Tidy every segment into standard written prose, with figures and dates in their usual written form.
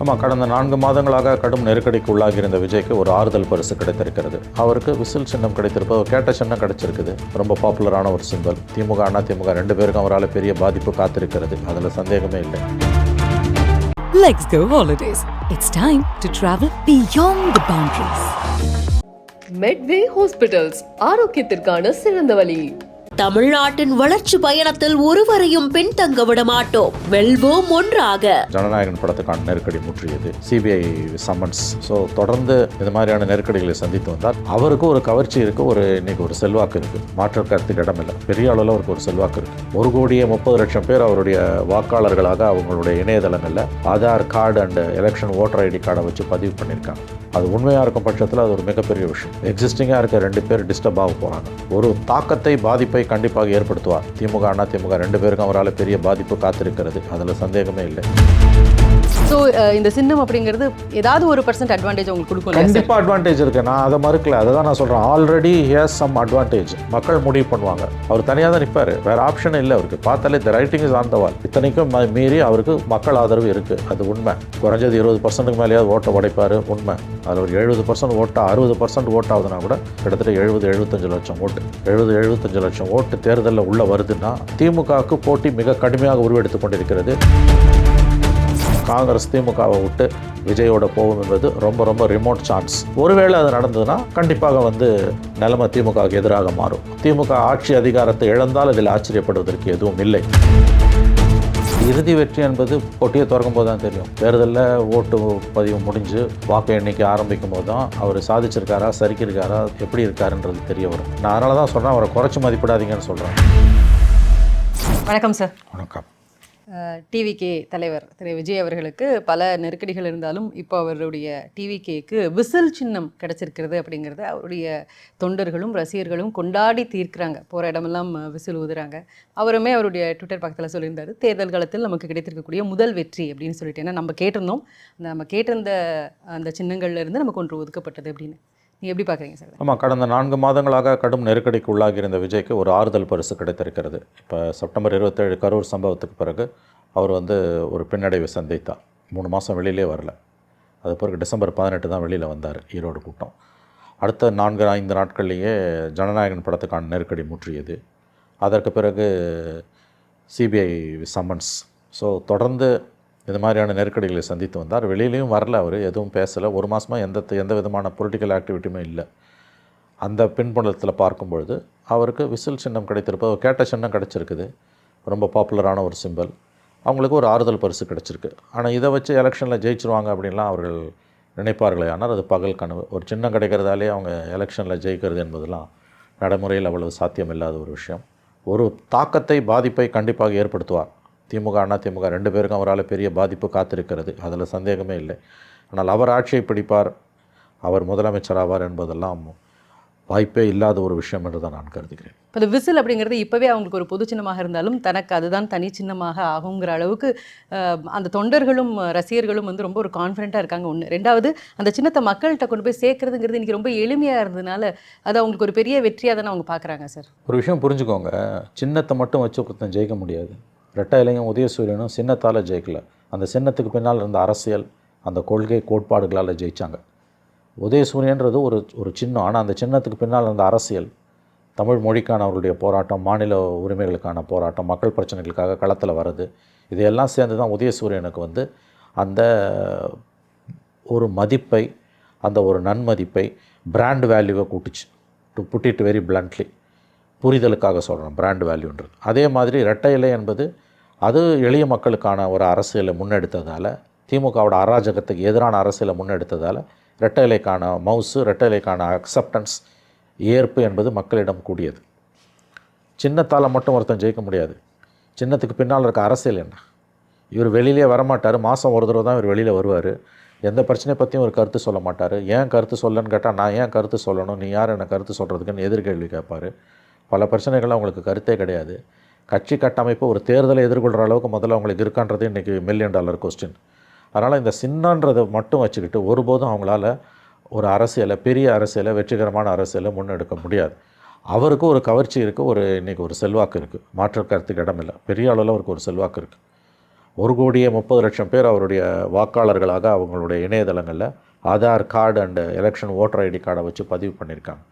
ஆமாம், கடந்த 4 மாதங்களாக கடும் நெருக்கடிக்கு உள்ளாகியிருந்த விஜய்க்கு ஒரு ஆறுதல் பரிசு கிடைத்திருக்கிறது. அவருக்கு விசில் சின்னம் கிடைத்திருப்பது, கேட்ட சின்னம் கிடைச்சிருக்குது. ரொம்ப பாப்புலரான ஒரு சிம்பல். திமுக அதிமுக 2 பேருக்கும் அவரால் பெரிய பாதிப்பு காத்திருக்கிறது. அதில் சந்தேகமே இல்லை. Let's go holidays. It's time to travel beyond the boundaries. Medway Hospitals, ஆரோக்கியத்திற்கான சிறந்த வழி. தமிழ்நாட்டின் வளர்ச்சி பயணத்தில் ஒருவரையும் பின்தங்க விட மாட்டோம். வெல்வோம் ஒன்றாக. ஜனநாயகன் படத்துக்கான நெருக்கடி முற்றியது. CBI summons. ஸோ தொடர்ந்து இந்த மாதிரியான நெருக்கடிகளை சந்தித்து வந்தார். அவருக்கு ஒரு கவர்ச்சி இருக்கு, இன்னைக்கு ஒரு செல்வாக்கு இருக்கு. மாற்று கருத்துக்கு இடமில்லை. பெரிய அளவில் அவருக்கு ஒரு செல்வாக்கு இருக்கு. 1,30,00,000 பேர் அவருடைய வாக்காளர்களாக அவங்களுடைய இணையதளங்களில் Aadhaar card and election voter ID கார்டை வச்சு பதிவு பண்ணியிருக்காங்க. அது உண்மையாக இருக்கும் பட்சத்தில் அது ஒரு மிகப்பெரிய விஷயம். எக்ஸிஸ்டிங்காக இருக்க 2 பேர் டிஸ்டர்ப் ஆக போகிறாங்க. ஒரு தாக்கத்தை, பாதிப்பை கண்டிப்பாக ஏற்படுத்துவார். திமுக அதிமுக 2 பேருக்கும் அவரால் பெரிய பாதிப்பு காத்திருக்கிறது. அதில் சந்தேகமே இல்லை. ஸோ இந்த சின்னம் அப்படிங்கிறது ஏதாவது ஒரு % அட்வான்டேஜ் உங்களுக்கு கொடுக்கும். கண்டிப்பாக அட்வான்டேஜ் இருக்குது. நான் அதை மறுக்கல. அதை தான் நான் சொல்கிறேன். Already has some advantage. மக்கள் முடிவு பண்ணுவாங்க. அவர் தனியாக தான் நிற்பார். வேறு ஆப்ஷன் இல்லை அவருக்கு. பார்த்தாலே the writing is on the wall. இத்தனைக்கும் மீறி அவருக்கு மக்கள் ஆதரவு இருக்குது. அது உண்மை. குறைஞ்சது 20% மேலேயாவது ஓட்டை உடைப்பார். உண்மை. அதில் ஒரு 70% ஓட்டா 60% ஓட் ஆகுதுன்னா கூட கிட்டத்தட்ட 70-75 லட்சம் ஓட்டு. 70-75 லட்சம் ஓட்டு தேர்தலில் உள்ள வருதுன்னா திமுகவுக்கு போட்டி மிக கடுமையாக உருவெடுத்து கொண்டிருக்கிறது. காங்கிரஸ் திமுகவை விட்டு விஜயோட போகும் என்பது ரொம்ப ரொம்ப ரிமோட் சான்ஸ். ஒருவேளை அது நடந்ததுன்னா கண்டிப்பாக நிலைமை திமுகவுக்கு எதிராக மாறும். திமுக ஆட்சி அதிகாரத்தை இழந்தால் அதில் ஆச்சரியப்படுவதற்கு எதுவும் இல்லை. இறுதி வெற்றி என்பது போட்டியை திறக்கும் போது தான் தெரியும். தேர்தலில் ஓட்டு பதிவு முடிஞ்சு வாக்கு எண்ணிக்கை ஆரம்பிக்கும் போது தான் அவர் சாதிச்சிருக்காரா, சரிக்கிருக்காரா, எப்படி இருக்காருன்றது தெரிய வரும். நான் அதனால தான் சொல்கிறேன், அவரை குறைச்சி மதிப்பிடாதீங்கன்னு சொல்கிறேன். வணக்கம் சார். வணக்கம். டிவிகே தலைவர் திரு விஜய் அவர்களுக்கு பல நெருக்கடிகள் இருந்தாலும் இப்போ அவருடைய டிவிகேக்கு விசில் சின்னம் கிடச்சிருக்கிறது அப்படிங்கிறது அவருடைய தொண்டர்களும் ரசிகர்களும் கொண்டாடி தீர்க்கிறாங்க. போகிற இடமெல்லாம் விசில் ஊதுறாங்க. அவருமே அவருடைய ட்விட்டர் பக்கத்தில் சொல்லியிருந்தார், தேர்தல் காலத்தில் நமக்கு கிடைத்திருக்கக்கூடிய முதல் வெற்றி அப்படின்னு சொல்லிட்டு. ஏன்னா நம்ம கேட்டிருந்த அந்த சின்னங்கள்லேருந்து நமக்கு ஒன்று ஒதுக்கப்பட்டது அப்படின்னு. நீங்கள் எப்படி பார்க்குறீங்க சார்? ஆமாம், கடந்த 4 மாதங்களாக கடும் நெருக்கடிக்கு உள்ளாகியிருந்த விஜய்க்கு ஒரு ஆறுதல் பரிசு கிடைத்திருக்கிறது. இப்போ செப்டம்பர் 27 கரூர் சம்பவத்துக்கு பிறகு அவர் ஒரு பின்னடைவை சந்தித்தார். 3 மாதம் வெளியிலே வரல. அது பிறகு டிசம்பர் 18 தான் வெளியில் வந்தார். ஈரோடு கூட்டம். அடுத்த 4-5 நாட்கள்லேயே ஜனநாயகன் படத்துக்கான நெருக்கடி முற்றியது. அதற்கு பிறகு சிபிஐ சம்மன்ஸ். ஸோ தொடர்ந்து இந்த மாதிரியான நெருக்கடிகளை சந்தித்து வந்தார். வெளியிலையும் வரல. அவர் எதுவும் பேசலை. 1 மாதமாக எந்த விதமான பொலிட்டிக்கல் ஆக்டிவிட்டியுமே இல்லை. அந்த பின்புலத்தில் பார்க்கும்பொழுது அவருக்கு விசில் சின்னம் கிடைத்திருப்பது, கேட்ட சின்னம் கிடச்சிருக்குது. ரொம்ப பாப்புலரான ஒரு சிம்பல். அவங்களுக்கு ஒரு ஆறுதல் பரிசு கிடச்சிருக்கு. ஆனால் இதை வச்சு எலெக்ஷனில் ஜெயிச்சிருவாங்க அப்படின்லாம் அவர்கள் நினைப்பார்களே. ஆனால் அது பகல் கனவு. ஒரு சின்னம் கிடைக்கிறதாலே அவங்க எலெக்ஷனில் ஜெயிக்கிறது என்பதெல்லாம் நடைமுறையில் அவ்வளவு சாத்தியம் இல்லாத ஒரு விஷயம். ஒரு தாக்கத்தை, பாதிப்பை கண்டிப்பாக ஏற்படுத்துவார். திமுக அதிமுக 2 பேருக்கும் அவரால் பெரிய பாதிப்பு காத்திருக்கிறது. அதில் சந்தேகமே இல்லை. ஆனால் அவர் ஆட்சியை பிடிப்பார், அவர் முதலமைச்சர் ஆவார் என்பதெல்லாம் வாய்ப்பே இல்லாத ஒரு விஷயம் என்று தான் நான் கருதுகிறேன். இப்போ இந்த விசில் அப்படிங்கிறது இப்போவே அவங்களுக்கு ஒரு பொது சின்னமாக இருந்தாலும் தனக்கு அதுதான் தனி சின்னமாக ஆகுங்கிற அளவுக்கு அந்த தொண்டர்களும் ரசிகர்களும் ரொம்ப ஒரு கான்ஃபிடென்ட்டாக இருக்காங்க. ஒன்று. 2வது, அந்த சின்னத்தை மக்கள்கிட்ட கொண்டு போய் சேர்க்கறதுங்கிறது இன்றைக்கி ரொம்ப எளிமையாக இருந்ததுனால அது அவங்களுக்கு ஒரு பெரிய வெற்றியாக தானே அவங்க பார்க்குறாங்க சார். ஒரு விஷயம் புரிஞ்சுக்கோங்க, சின்னத்தை மட்டும் வச்சு ஒருத்தன் ஜெயிக்க முடியாது. ரெட்டை இலையும் உதயசூரியனும் சின்னத்தால் ஜெயிக்கல. அந்த சின்னத்துக்கு பின்னால் இருந்த அரசியல், அந்த கொள்கை கோட்பாடுகளால் ஜெயித்தாங்க. உதயசூரியன்றது ஒரு சின்னம். ஆனால் அந்த சின்னத்துக்கு பின்னால் இருந்த அரசியல், தமிழ் மொழிக்கான அவருடைய போராட்டம், மாநில உரிமைகளுக்கான போராட்டம், மக்கள் பிரச்சனைகளுக்காக களத்தில் வர்றது, இதையெல்லாம் சேர்ந்து தான் உதயசூரியனுக்கு அந்த ஒரு மதிப்பை, அந்த ஒரு நன்மதிப்பை, பிராண்ட் வேல்யூவை கூட்டுச்சு. To put it very bluntly, புரிதலுக்காக சொல்கிறேன் பிராண்ட் வேல்யூன்றது. அதே மாதிரி ரெட்டை இலை என்பது அது எளிய மக்களுக்கான ஒரு அரசியலை முன்னெடுத்ததால், திமுகவோட அராஜகத்துக்கு எதிரான அரசியலை முன்னெடுத்ததால் ரெட்டை இலைக்கான மவுசு, ரெட்டை இலைக்கான அக்செப்டன்ஸ், ஏற்பு என்பது மக்களிடம் கூடியது. சின்னத்தால் மட்டும் ஒருத்தன் ஜெயிக்க முடியாது. சின்னத்துக்கு பின்னால் இருக்க அரசியல் என்ன? இவர் வெளியிலே வரமாட்டார். மாதம் ஒரு தடவை தான் இவர் வெளியில் வருவார். எந்த பிரச்சனையை பற்றியும் ஒரு கருத்து சொல்ல மாட்டார். ஏன் கருத்து சொல்லன்னு கேட்டால், நான் ஏன் கருத்து சொல்லணும், நீ யார் என்ன கருத்து சொல்கிறதுக்குன்னு எதிர்கேள்வி கேட்பார். பல பிரச்சனைகள் அவங்களுக்கு கருத்தே கிடையாது. கட்சி கட்டமைப்பு ஒரு தேர்தலை எதிர்கொள்கிற அளவுக்கு முதல்ல அவங்களுக்கு இருக்கான்றது இன்றைக்கி $1 மில்லியன் கொஸ்டின். அதனால் இந்த சின்னன்றதை மட்டும் வச்சுக்கிட்டு ஒருபோதும் அவங்களால ஒரு அரசியலை, பெரிய அரசியலை, வெற்றிகரமான அரசியலை முன்னெடுக்க முடியாது. அவருக்கு ஒரு கவர்ச்சி இருக்குது, இன்றைக்கி ஒரு செல்வாக்கு இருக்குது. மாற்று கருத்துக்கு இடமில்லை. பெரிய அளவில் அவருக்கு ஒரு செல்வாக்கு இருக்குது. 1,30,00,000 பேர் அவருடைய வாக்காளர்களாக அவங்களுடைய இணையதளங்களில் Aadhaar card and election voter ID கார்டை வச்சு பதிவு பண்ணியிருக்காங்க.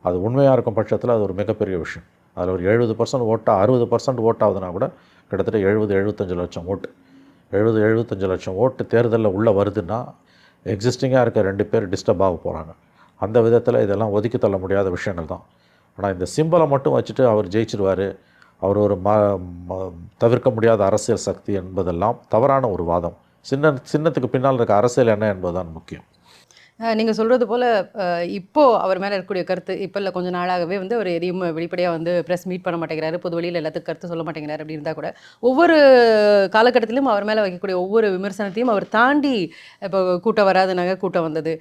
அது உண்மையாக இருக்கும் பட்சத்தில் அது ஒரு மிகப்பெரிய விஷயம். அதில் ஒரு 70% ஓட்டாக 60% ஓட்டாகுதுன்னா கூட கிட்டத்தட்ட 70-75 லட்சம் ஓட்டு 70-75 லட்சம் ஓட்டு தேர்தலில் உள்ளே வருதுன்னா எக்ஸிஸ்டிங்காக இருக்க 2 பேர் டிஸ்டர்ப் ஆக போகிறாங்க. அந்த விதத்தில் இதெல்லாம் ஒதுக்கி தள்ள முடியாத விஷயங்கள் தான். ஆனால் இந்த சிம்பலை மட்டும் வச்சுட்டு அவர் ஜெயிச்சிருவார், அவர் ஒரு தவிர்க்க முடியாத அரசியல் சக்தி என்பதெல்லாம் தவறான ஒரு வாதம். சின்னத்துக்கு பின்னால் இருக்க அரசியல் என்ன என்பதுதான் முக்கியம். நீங்கள் சொல்கிறது போல் இப்போது அவர் மேலே இருக்கக்கூடிய கருத்து இப்போ இல்லை கொஞ்சம் நாளாகவே வந்து அவர் எதையும் வெளிப்படையாக வந்து ப்ரெஸ் மீட் பண்ண மாட்டேங்கிறாரு, பொது வழியில் எல்லாத்துக்கும் கருத்து சொல்ல மாட்டேங்கிறாரு. அப்படி இருந்தால் கூட ஒவ்வொரு காலகட்டத்திலும் அவர் மேலே வைக்கக்கூடிய ஒவ்வொரு விமர்சனத்தையும் அவர் தாண்டி இப்போ கூட்டம் வராதுனாங்க கூட்டம் வந்தது,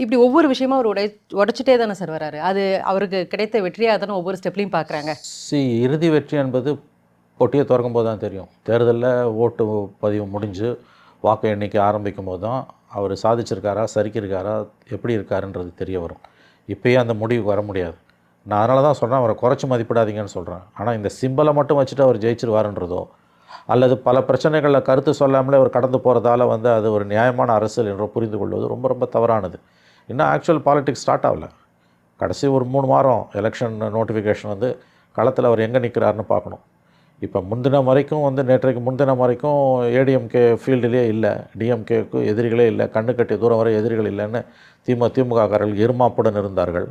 இப்படி ஒவ்வொரு விஷயமும் அவர் உடைச்சிட்டே தானே சார் வராரு. அது அவருக்கு கிடைத்த வெற்றியாக தானே ஒவ்வொரு ஸ்டெப்லையும் பார்க்குறாங்க. இறுதி வெற்றி என்பது பொட்டியை திறக்கும் போது தான் தெரியும். தேர்தலில் ஓட்டு பதிவு முடிஞ்சு வாக்கு எண்ணிக்கை ஆரம்பிக்கும் போது தான் அவர் சாதிச்சிருக்காரா சரிக்கிருக்காரா எப்படி இருக்காருன்றது தெரிய வரும். இப்போயே அந்த முடிவுக்கு வர முடியாது. நான் அதனால தான் சொல்கிறேன், அவரை குறைச்சி மதிப்பிடாதீங்கன்னு சொல்கிறேன். ஆனால் இந்த சிம்பலை மட்டும் வச்சுட்டு அவர் ஜெயிச்சிருவாருன்றதோ அல்லது பல பிரச்சனைகளில் கருத்து சொல்லாமலே அவர் கடந்து போகிறதால வந்து அது ஒரு நியாயமான அரசியல் என்றோ புரிந்து கொள்வது ரொம்ப ரொம்ப தவறானது. இன்னும் ஆக்சுவல் பாலிடிக்ஸ் ஸ்டார்ட் ஆகலை. கடைசி ஒரு 3 வாரம் எலெக்ஷன் நோட்டிஃபிகேஷன் வந்து களத்தில் அவர் எங்கே நிற்கிறாருன்னு பார்க்கணும். இப்போ முந்தினம் வரைக்கும் வந்து நேற்றைக்கு முன்தினம் வரைக்கும் ஏடிஎம்கே ஃபீல்டுலேயே இல்லை, டிஎம்கேக்கு எதிரிகளே இல்லை, கண்ணு கட்டிய தூரம் வரை எதிரிகள் இல்லைன்னு திமுககாரர்கள் இருமாப்புடன் இருந்தார்கள்.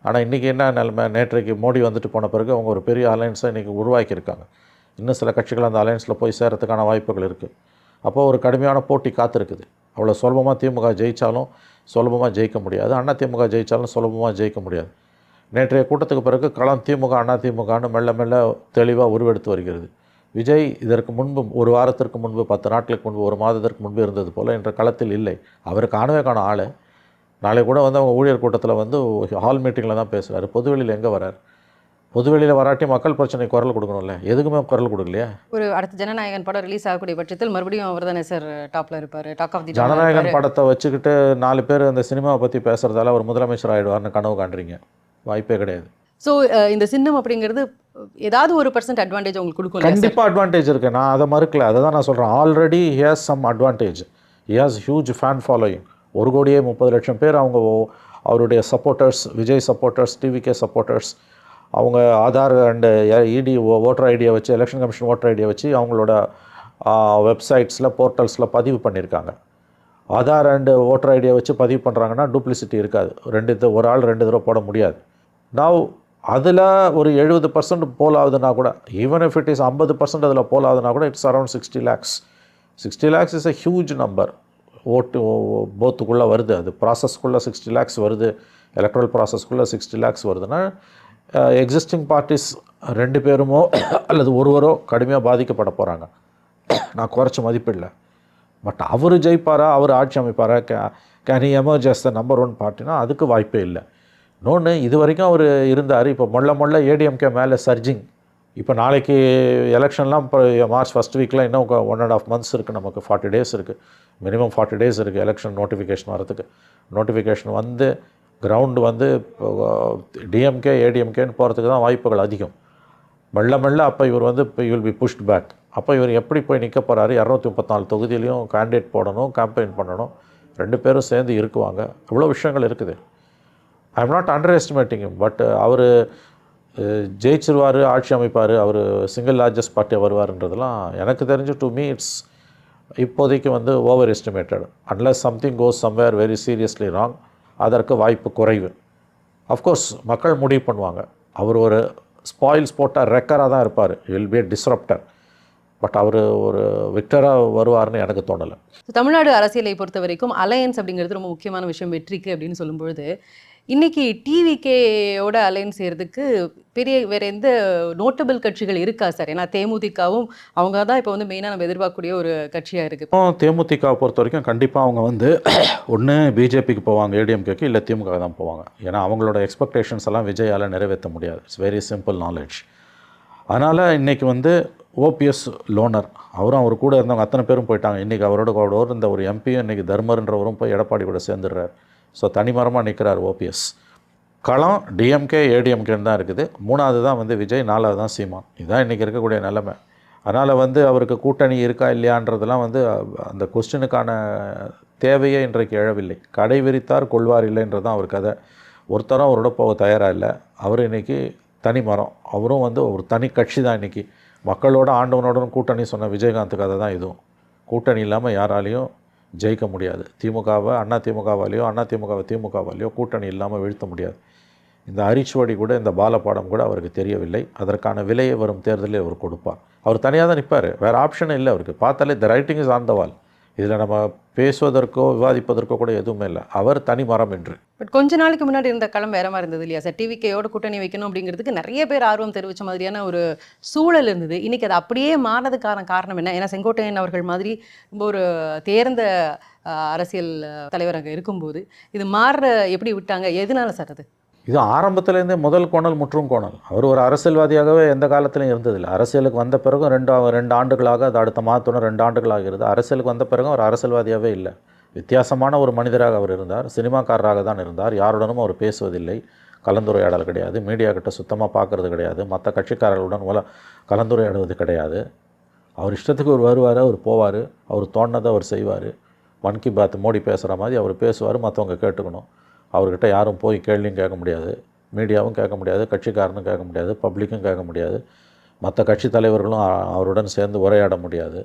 ஆனால் இன்றைக்கி என்ன நிலைமை, நேற்றைக்கு மோடி வந்துட்டு போன பிறகு அவங்க ஒரு பெரிய அலையன்ஸை இன்றைக்கி உருவாக்கியிருக்காங்க. இன்னும் சில கட்சிகள் அந்த அலையன்ஸில் போய் சேரத்துக்கான வாய்ப்புகள் இருக்குது. அப்போது ஒரு கடுமையான போட்டி காத்திருக்குது. அவ்வளோ சுலபமாக திமுக ஜெயித்தாலும் சுலபமாக ஜெயிக்க முடியாது, அதிமுக ஜெயித்தாலும் சுலபமாக ஜெயிக்க முடியாது. நேற்றைய கூட்டத்துக்கு பிறகு களம் திமுக அதிமுகன்னு மெல்ல மெல்ல தெளிவாக உருவெடுத்து வருகிறது. விஜய் இதற்கு முன்பு ஒரு வாரத்திற்கு முன்பு 10 நாட்களுக்கு முன்பு 1 மாதத்திற்கு முன்பு இருந்தது போல் என்ற களத்தில் இல்லை. அவர் காண ஆள் நாளை கூட வந்து அவங்க ஊழியர் கூட்டத்தில் வந்து ஹால் மீட்டிங்கில் தான் பேசுகிறாரு. பொதுவெளியில் எங்கே வரார்? பொதுவெளியில் வராட்டி மக்கள் பிரச்சனை குரல் கொடுக்கணும்ல, எதுக்குமே குரல் கொடுக்கலையா? ஒரு அடுத்த ஜனநாயகன் படம் ரிலீஸ் ஆகக்கூடிய பட்சத்தில் மறுபடியும் அவர் தானே சார் டாப்பில் இருப்பார், டாக் ஆஃப் தி ஜனநாயகன் படத்தை வச்சுக்கிட்டு 4 பேர் அந்த சினிமாவை பற்றி பேசுகிறதால அவர் முதலமைச்சர் ஆகிடுவார்னு கனவு காண்றீங்க. வாய்ப்பே கிடையாது. ஸோ இந்த சின்னம் அப்படிங்கிறது ஏதாவது ஒரு % அட்வான்டேஜ் உங்களுக்கு கொடுக்கும். கண்டிப்பாக அட்வான்டேஜ் இருக்குது, நான் அதை மறுக்கல. அதை தான் நான் சொல்கிறேன். Already he has some advantage. He has huge fan following. 1,30,00,000 பேர் அவங்க அவருடைய supporters, Vijay supporters, TVK supporters. அவங்க ஆதார் அண்டு இடி ஓட்டர் ஐடியை வச்சு, எலெக்ஷன் கமிஷன் ஓட்டர் ஐடியை வச்சு அவங்களோட வெப்சைட்ஸில் போர்ட்டல்ஸில் பதிவு பண்ணியிருக்காங்க. ஆதார் அண்டு ஓட்டர் ஐடியை வச்சு பதிவு பண்ணுறாங்கன்னா டூப்ளிசிட்டி இருக்காது. ஒரு ஆள் 2 தடவை போட முடியாது. நான் அதில் ஒரு 70% போல் ஆகுதுன்னா கூட, ஈவன் இஃப் இட் இஸ் 50% அதில் போல் ஆகுதுன்னா கூட it's around 60 lakhs. 60 lakhs is a huge number. ஓட்டு போத்துக்குள்ளே வருது, அது ப்ராசஸ்க்குள்ளே 60 lakhs வருது, எலக்ட்ரல் ப்ராசஸ்க்குள்ளே 60 lakhs வருதுன்னா எக்ஸிஸ்டிங் பார்ட்டிஸ் 2 பேருமோ அல்லது ஒருவரோ கடுமையாக பாதிக்கப்பட போகிறாங்க. நான் குறைச்சி மதிப்பிடல. பட் அவர் ஜெயிப்பாரா, அவர் ஆட்சி அமைப்பாரா, can he emerge as the number 1 பார்ட்டினா அதுக்கு வாய்ப்பே இல்லை. இன்னொன்று, இது வரைக்கும் அவர் இருந்தார். இப்போ மொள்ள ஏடிஎம்கே மேலே சர்ஜிங். இப்போ நாளைக்கு எலெக்ஷன்லாம் இப்போ மார்ச் ஃபஸ்ட் வீக்கில் இன்னும் 1.5 months இருக்குது, நமக்கு 40 days இருக்குது, மினிமம் 40 days இருக்குது எலெக்ஷன் நோட்டிஃபிகேஷன் வரதுக்கு. நோட்டிஃபிகேஷன் வந்து கிரவுண்டு வந்து டிஎம்கே ஏடிஎம்கேன்னு போகிறதுக்கு தான் வாய்ப்புகள் அதிகம். மெல்ல அப்போ இவர் வந்து இப்போ வில் பி புஷ்ட் பேக். அப்போ இவர் எப்படி போய் நிற்க போகிறாரு? 234 தொகுதியிலையும் கேண்டிடேட் போடணும், கேம்பெயின் பண்ணணும், 2 பேரும் சேர்ந்து இருக்குவாங்க. இவ்வளோ விஷயங்கள் இருக்குது. I am not underestimating him. But அவர் ஜெயிச்சிருவார், ஆட்சி அமைப்பார், அவர் சிங்கிள் லார்ஜஸ்ட் பார்ட்டியாக வருவார்ன்றதெல்லாம் எனக்கு தெரிஞ்சு டு மீ இட்ஸ் இப்போதைக்கு வந்து ஓவர் எஸ்டிமேட்டட். அன்லஸ் சம்திங் கோஸ் சம்வேர் வெரி சீரியஸ்லி ராங், அதற்கு வாய்ப்பு குறைவு. அஃப்கோர்ஸ் மக்கள் முடிவு பண்ணுவாங்க. அவர் ஒரு ஸ்பாயில்ஸ் போட்டால் ரெக்கராக தான் இருப்பார், வில் பி டிஸ்ரப்டர். பட் அவர் ஒரு விக்டராக வருவார்னு எனக்கு தோணலை. தமிழ்நாடு அரசியலை பொறுத்த வரைக்கும் அலையன்ஸ் அப்படிங்கிறது ரொம்ப முக்கியமான விஷயம் வெற்றிக்கு அப்படின்னு சொல்லும்பொழுது, இன்றைக்கி டிவிகேயோட அலையன்ஸ் செய்கிறதுக்கு பெரிய வேறு எந்த நோட்டபிள் கட்சிகள் இருக்கா சார்? ஏன்னா தேமுதிகவும் அவங்க தான் இப்போ வந்து மெயினாக நம்ம எதிர்பார்க்கக்கூடிய ஒரு கட்சியாக இருக்குது. தேமுதிகவை பொறுத்த வரைக்கும் கண்டிப்பாக அவங்க வந்து ஒன்று பிஜேபிக்கு போவாங்க, ஏடிஎம்கேக்கு, இல்லை திமுக தான் போவாங்க. ஏன்னா அவங்களோட எக்ஸ்பெக்டேஷன்ஸ் எல்லாம் விஜயால் நிறைவேற்ற முடியாது. It's very simple knowledge. அதனால் இன்றைக்கி வந்து ஓபிஎஸ் லோனர், அவரும் அவர் கூட இருந்தவங்க அத்தனை பேரும் போயிட்டாங்க. இன்றைக்கி அவரோட இருந்த ஒரு எம்பியும் இன்றைக்கி தர்மர்ன்றவரும் போய் எடப்பாடி கூட சேர்ந்துடுறார். ஸோ தனிமரமாக நிற்கிறார் ஓபிஎஸ். களம் டிஎம்கே ஏடிஎம்கேன்னு தான் இருக்குது. 3வது தான் வந்து விஜய், 4வது தான் சீமான். இதுதான் இன்றைக்கி இருக்கக்கூடிய நிலைமை. அதனால் வந்து அவருக்கு கூட்டணி இருக்கா இல்லையான்றதெல்லாம் வந்து அந்த கொஸ்டினுக்கான தேவையே இன்றைக்கு எழவில்லை. கடை விரித்தார் கொள்வார் இல்லைன்றது தான் அவர் கதை. ஒருத்தரும் அவரோட போக தயாராக இல்லை. அவர் இன்றைக்கி தனி மரம். அவரும் வந்து ஒரு தனி கட்சி தான். இன்றைக்கி மக்களோட ஆண்டவனோட கூட்டணி சொன்ன விஜயகாந்த் கதை தான் இதுவும். கூட்டணி இல்லாமல் யாராலையும் ஜெயிக்க முடியாது. திமுகவை அதிமுகவாலேயோ அதிமுகவை திமுகவாலேயோ கூட்டணி இல்லாமல் வீழ்த்த முடியாது. இந்த அரிச்சுவடி கூட இந்த பாலபாடம் கூட அவருக்கு தெரியவில்லை. அதற்கான விலையை வரும் தேர்தலில் அவர் கொடுப்பார். அவர் தனியாக தான் நிற்பார். வேறு ஆப்ஷனே இல்லை அவருக்கு. பார்த்தாலே the writing is on the wall. இதில் நம்ம பேசுவதற்கோ விவாதிப்பதற்கோ கூட எதுவுமே இல்லை. அவர் தனி மரம் என்று. பட் கொஞ்ச நாளைக்கு முன்னாடி இருந்த களம் வேற மாதிரி இருந்தது இல்லையா சார்? டிவிகேயோட கூட்டணி வைக்கணும் அப்படிங்கிறதுக்கு நிறைய பேர் ஆர்வம் தெரிவித்த மாதிரியான ஒரு சூழல் இருந்தது. இன்னைக்கு அது அப்படியே மாறதுக்கான காரணம் என்ன? ஏன்னா செங்கோட்டையன் அவர்கள் மாதிரி ரொம்ப ஒரு தேர்ந்த அரசியல் தலைவராக இருக்கும்போது இது மாற எப்படி விட்டாங்க? எதனால சார் அது? இது ஆரம்பத்துலேருந்தே முதல் கோணல் முற்றும் கோணல். அவர் ஒரு அரசியல்வாதியாகவே எந்த காலத்திலையும் இருந்ததில்லை. அரசியலுக்கு வந்த பிறகும் ரெண்டு ஆண்டுகளாக, அது அடுத்த மாதத்தோட 2 ஆண்டுகளாகிறது. அரசியலுக்கு வந்த பிறகும் அவர் அரசியல்வாதியாகவே இல்லை. வித்தியாசமான ஒரு மனிதராக அவர் இருந்தார். சினிமாக்காரராக தான் இருந்தார். யாருடனும் அவர் பேசுவதில்லை. கலந்துரையாடல் கிடையாது. மீடியா கிட்ட சுத்தமாக பார்க்குறது கிடையாது. மற்ற கட்சிக்காரர்களுடன் கலந்துரையாடுவது கிடையாது. அவர் இஷ்டத்துக்கு அவர் வருவார், அவர் போவார், அவர் தோணுனதை அவர் செய்வார். மன் கி பாத் மோடி பேசுகிற மாதிரி அவர் பேசுவார், மற்றவங்க கேட்டுக்கணும். அவர்கிட்ட யாரும் போய் கேள்வியும் கேட்க முடியாது, மீடியாவும் கேட்க முடியாது, கட்சிக்காரனும் கேட்க முடியாது, பப்ளிக்கும் கேட்க முடியாது, மற்ற கட்சி தலைவர்களும் அவருடன் சேர்ந்து உரையாட முடியாது.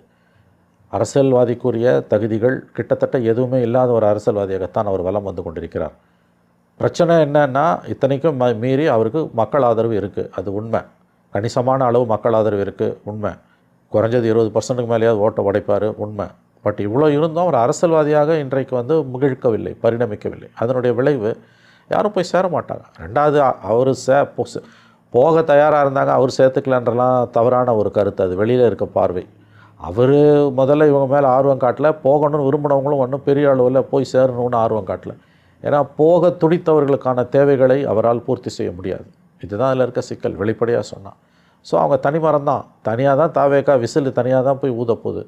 அரசியல்வாதிக்குரிய தகுதிகள் கிட்டத்தட்ட எதுவுமே இல்லாத ஒரு அரசியல்வாதியாகத்தான் அவர் வலம் வந்து கொண்டிருக்கிறார். பிரச்சனை என்னன்னா, இத்தனைக்கும் மீறி அவருக்கு மக்கள் ஆதரவு இருக்குது. அது உண்மை. கணிசமான அளவு மக்கள் ஆதரவு இருக்குது, உண்மை. குறைஞ்சது 20% மேலேயாவது ஓட்டை உடைப்பார், உண்மை. பட் இவ்வளோ இருந்தும் அவர் அரசியல்வாதியாக இன்றைக்கு வந்து முகிழ்க்கவில்லை, பரிணமிக்கவில்லை. அதனுடைய விளைவு யாரும் போய் சேர மாட்டாங்க. ரெண்டாவது, அவர் போக தயாராக இருந்தாங்க, அவர் சேர்த்துக்கலான்றலாம் தவறான ஒரு கருத்து. அது வெளியில் இருக்க பார்வை. அவர் முதல்ல இவங்க மேலே ஆர்வம் காட்டல. போகணும்னு விரும்பினவங்களும் ஒன்றும் பெரிய அளவில் போய் சேரணும்னு ஆர்வம் காட்டல. ஏன்னா போக துடித்தவர்களுக்கான தேவைகளை அவரால் பூர்த்தி செய்ய முடியாது. இதுதான் அதில் இருக்க சிக்கல், வெளிப்படையாக சொன்னால். ஸோ அவங்க தனிமரம் தான். தனியாக தான் தாவேக்கா விசில் தனியாக தான் போய் ஊதப்போகுது.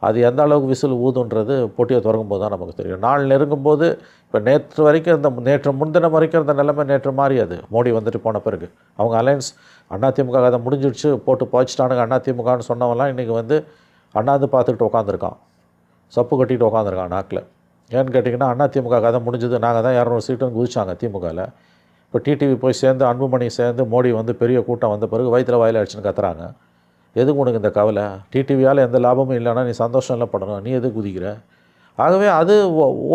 அது எந்த அளவுக்கு விசில் ஊதுன்றது போட்டியை தொடங்கும் போது தான் நமக்கு தெரியும். நாள் நெருங்கும்போது, இப்போ நேற்று வரைக்கும் நேற்று முன்தினம் வரைக்கும் இருந்த நிலைமை நேற்று மாறியது. மோடி வந்துட்டு போன பிறகு அவங்க அலையன்ஸ் அதிமுக அதை முடிஞ்சிடுச்சு, போட்டு பாய்ச்சிட்டானுங்க அதிமுகன்னு சொன்னவங்களாம் இன்றைக்கி வந்து அண்ணாந்து பார்த்துக்கிட்டு உட்காந்துருக்கான், சப்பு கட்டிகிட்டு உட்காந்துருக்கான் நாக்கில். ஏன்னு கேட்டிங்கன்னா, அதிமுக கதை முடிஞ்சது, நாங்கள் தான் 200 சீட்டுன்னு குதிச்சாங்க திமுகவில். இப்போ டிடிவி போய் சேர்ந்து, அன்புமணி சேர்ந்து, மோடி வந்து பெரிய கூட்டம் வந்த பிறகு வயிற்றில் வாயில் அடிச்சுன்னு கத்துறாங்க. எதுக்கு உனக்கு இந்த கவலை? டிடிவியால் எந்த லாபமும் இல்லைன்னா நீ சந்தோஷம் இல்லை படணும், நீ எது குதிக்கிற? ஆகவே அது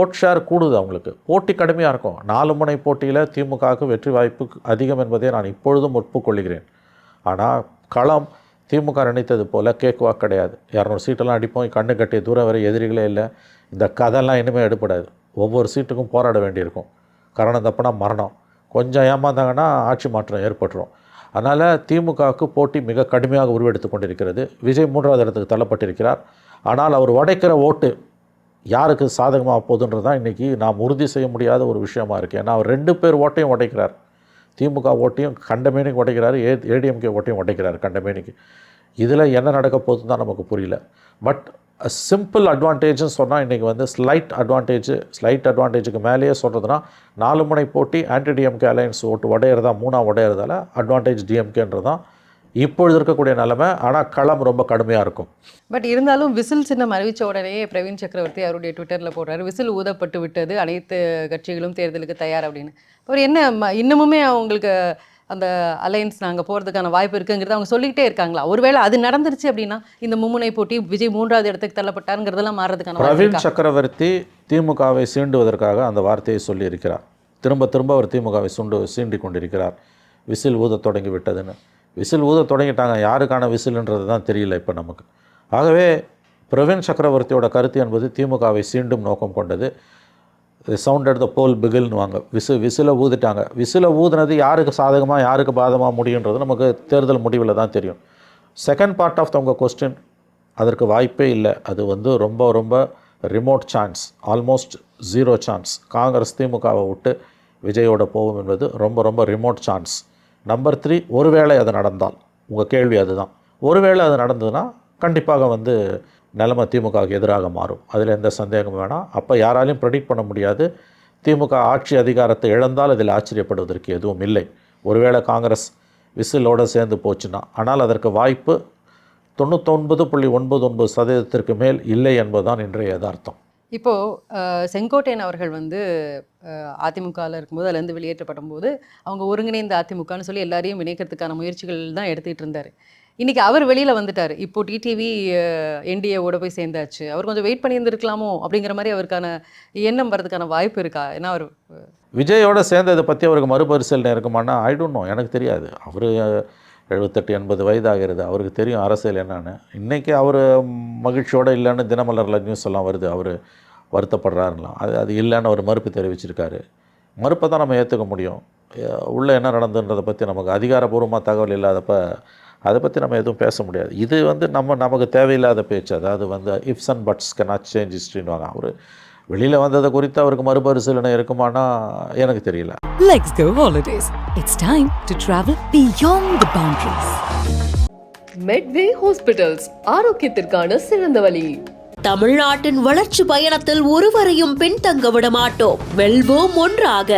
ஓட் ஷேர் கூடுது அவங்களுக்கு. போட்டி கடுமையாக இருக்கும். 4 முனை போட்டியில் திமுகவுக்கு வெற்றி வாய்ப்பு அதிகம் என்பதை நான் இப்பொழுதும் ஒப்புக்கொள்கிறேன். ஆனால் களம் திமுக நினைத்தது போல் கேக்குவாக் கிடையாது. 200 சீட்டெல்லாம் அடிப்போம், கண்ணு கட்டிய தூரம் வரை எதிரிகளே இல்லை. இந்த கதைலாம் இனிமேல் எடுப்படாது. ஒவ்வொரு சீட்டுக்கும் போராட வேண்டியிருக்கும். காரணம் தப்புனா மரணம். கொஞ்சம் ஏமாந்தாங்கன்னா ஆட்சி மாற்றம் ஏற்பட்டுரும். அதனால் திமுகவுக்கு போட்டி மிக கடுமையாக உருவெடுத்து கொண்டிருக்கிறது. விஜய் 3வது இடத்துக்கு தள்ளப்பட்டிருக்கிறார். ஆனால் அவர் உடைக்கிற ஓட்டு யாருக்கு சாதகமாக போகுதுன்றது தான் இன்றைக்கி நாம் உறுதி செய்ய முடியாத ஒரு விஷயமா இருக்குது. ஏன்னா அவர் 2 பேர் ஓட்டையும் உடைக்கிறார். திமுக ஓட்டையும் கண்டமேனிக்கு உடைக்கிறார், ஏடிஎம்கே ஓட்டையும் உடைக்கிறார் கண்டமேனிக்கு. இதில் என்ன நடக்க போகுதுன்னு தான் நமக்கு புரியல. பட் சிம்பிள் அட்வான்டேஜ்னு சொன்னால் இன்றைக்கி வந்து ஸ்லைட் அட்வான்டேஜுக்கு மேலேயே சொல்கிறதுனா 4 முனை போட்டி ஆன்டி டிஎம்கே அலையன்ஸ் ஓட்டு உடையிறதா 3ஆக உடையிறதால அட்வான்டேஜ் டிஎம்கேன்றதான் இப்பொழுது இருக்கக்கூடிய நிலைமை. ஆனால் களம் ரொம்ப கடுமையாக இருக்கும். பட் இருந்தாலும் விசில் சின்னம் அறிவித்த உடனே பிரவீன் சக்கரவர்த்தி அவருடைய ட்விட்டரில் போடுறாரு, விசில் ஊதப்பட்டு விட்டது, அனைத்து கட்சிகளும் தேர்தலுக்கு தயார் அப்படின்னு. அவர் என்ன இன்னமுமே அவங்களுக்கு அந்த அலையன்ஸ் நாங்கள் போகிறதுக்கான வாய்ப்பு இருக்குங்கிறத அவங்க சொல்லிக்கிட்டே இருக்காங்களா? ஒருவேளை அது நடந்துருச்சு அப்படின்னா இந்த மும்முனை போட்டி விஜய் 3வது இடத்துக்கு தள்ளப்பட்டாருங்கிறதெல்லாம் மாறதுக்கான பிரவீன் சக்கரவர்த்தி திமுகவை சீண்டுவதற்காக அந்த வார்த்தையை சொல்லியிருக்கிறார். திரும்ப திரும்ப அவர் திமுகவை சீண்டி கொண்டிருக்கிறார். விசில் ஊத தொடங்கி விட்டதுன்னு. விசில் ஊத தொடங்கிட்டாங்க, யாருக்கான விசில்ன்றது தான் தெரியல இப்போ நமக்கு. ஆகவே பிரவீன் சக்கரவர்த்தியோட கருத்து என்பது திமுகவை சீண்டும் நோக்கம் கொண்டது. சவுண்டட் த போல் பிகில்னுவாங்க. விசிலை ஊதிட்டாங்க. விசிலை ஊதுனது யாருக்கு சாதகமாக யாருக்கு பாதகமாக முடியுன்றது நமக்கு தேர்தல் முடிவில் தான் தெரியும். செகண்ட் பார்ட் ஆஃப் உங்கள் கொஸ்டின், அதற்கு வாய்ப்பே இல்லை. அது வந்து ரொம்ப ரொம்ப remote chance, almost 0 chance. Congress திமுகவை விட்டு விஜயோட போகும் என்பது ரொம்ப ரொம்ப ரிமோட் சான்ஸ். நம்பர் 3, ஒருவேளை அது நடந்தால், உங்கள் கேள்வி அதுதான், ஒருவேளை அது நடந்ததுன்னா கண்டிப்பாக வந்து நிலைமை திமுகவுக்கு எதிராக மாறும். அதில் எந்த சந்தேகமும் வேணாம். அப்போ யாராலையும் ப்ரெடிக்ட் பண்ண முடியாது. திமுக ஆட்சி அதிகாரத்தை இழந்தால் இதில் ஆச்சரியப்படுவதற்கு எதுவும் இல்லை. ஒருவேளை காங்கிரஸ் விசிலோடு சேர்ந்து போச்சுன்னா. ஆனால் அதற்கு வாய்ப்பு 99.99% மேல் இல்லை என்பதுதான் இன்றைய யதார்த்தம். இப்போது செங்கோட்டையன் அவர்கள் வந்து அதிமுகவில் இருக்கும்போது அதுலேருந்து வெளியேற்றப்படும் போது அவங்க ஒருங்கிணைந்த அதிமுகன்னு சொல்லி எல்லாரையும் இணைக்கிறதுக்கான முயற்சிகள் தான் எடுத்துகிட்டு இருந்தார். இன்றைக்கி அவர் வெளியில் வந்துட்டார். இப்போ டிடிவி என்டிஏவோட போய் சேர்ந்தாச்சு. அவர் கொஞ்சம் வெயிட் பண்ணியிருந்துருக்கலாமோ அப்படிங்கிற மாதிரி அவருக்கான எண்ணம் வரதுக்கான வாய்ப்பு இருக்கா? ஏன்னா அவர் விஜயோட சேர்ந்ததை பற்றி அவருக்கு மறுபரிசீலனை இருக்குமானா ஐ டோன்ட் நோ, எனக்கு தெரியாது. அவர் 78-80 வயதாகிறது. அவருக்கு தெரியும் அரசியல் என்னன்னு. இன்றைக்கி அவர் மகிழ்ச்சியோடு இல்லைன்னு தினமலரில் நியூஸ் எல்லாம் வருது. அவர் வருத்தப்படுறாருலாம். அது இல்லைன்னு அவர் மறுப்பு தெரிவிச்சிருக்காரு. மறுப்பை தான் நம்ம ஏற்றுக்க முடியும். உள்ளே என்ன நடந்துன்றதை பற்றி நமக்கு அதிகாரப்பூர்வமாக தகவல் இல்லாதப்ப அதை பற்றி நம்ம எதுவும் பேச முடியாது. இது வந்து நமக்கு தேவையில்லாத பேச்சு. அதாவது வந்து ifs and buts cannot change ஹிஸ்ட்ரின்னு அவர் வெளியில் வந்ததை குறித்து அவருக்கு மறுபரிசீலனை இருக்குமானா எனக்கு தெரியல. Let's go holidays. It's time to travel beyond the boundaries. Medway Hospitals, ஆரோக்கியத்திற்கான சிறந்த வழி. தமிழ்நாட்டின் வளர்ச்சி பயணத்தில் ஒருவரையும் பின்தங்க விட மாட்டோம். வெல்வோம் ஒன்றாக.